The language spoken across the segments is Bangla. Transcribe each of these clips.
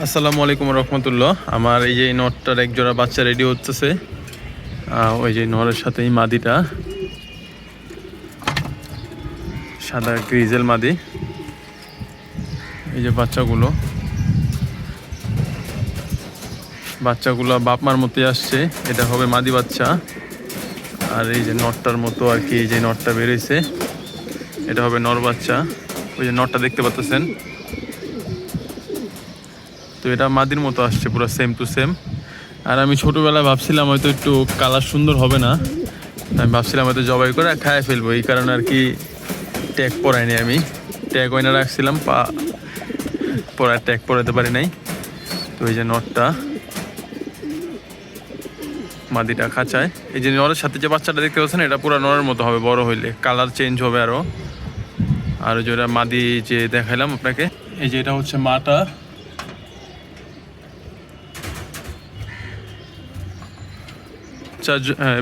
আসসালামু আলাইকুম রহমতুল্লাহ। আমার এই যে নটটার এক জোড়া বাচ্চা রেডি হচ্ছে। ওই যে নরের সাথে এই মাদিটা সাদা গ্রিজেল মাদি। এই যে বাচ্চাগুলো বাপ মার মতোই আসছে। এটা হবে মাদি বাচ্চা। আর এই যে নটটার মতো আর কি, এই যে নটটা বেরিয়েছে এটা হবে নর বাচ্চা। ওই যে নটটা দেখতে পাচ্ছেন, তো এটা মাদির মতো আসছে পুরো সেম টু সেম। আর আমি ছোটোবেলায় ভাবছিলাম হয়তো একটু কালার সুন্দর হবে না, আমি ভাবছিলাম হয়তো জবাই করে খায় ফেলবো, এই কারণে আর কি ট্যাগ পরাইনি। আমি ট্যাগ ওইনা রাখছিলাম, পরার ট্যাগ পরাতে পারি নাই। তো এই যে নটটা মাদিটা খাঁচায়। এই যে নরের সাথে যে বাচ্চাটা দেখতে পাচ্ছেন এটা পুরো নরের মতো হবে, বড় হইলে কালার চেঞ্জ হবে আরও। আর যেটা মাদি যে দেখাইলাম আপনাকে, এই যে এটা হচ্ছে মাটা।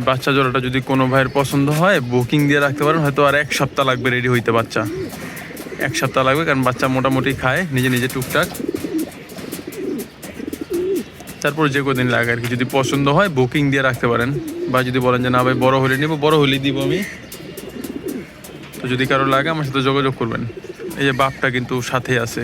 বাচ্চা জোড়াটা যদি কোনো ভাইয়ের পছন্দ হয় বুকিং দিয়ে রাখতে পারেন, হয়তো আর 1 সপ্তাহ লাগবে রেডি হইতে। বাচ্চা 1 সপ্তাহ লাগবে, কারণ বাচ্চা মোটামুটি খায় নিজে নিজে টুকটাক। তারপর যে কদিন লাগে আর কি, যদি পছন্দ হয় বুকিং দিয়ে রাখতে পারেন, বা যদি বলেন যে না ভাই বড় হলে নিব, বড় হলেই দিব আমি। তো যদি কারো লাগে আমার সাথে যোগাযোগ করবেন। এই যে বাপটা কিন্তু সাথে আছে।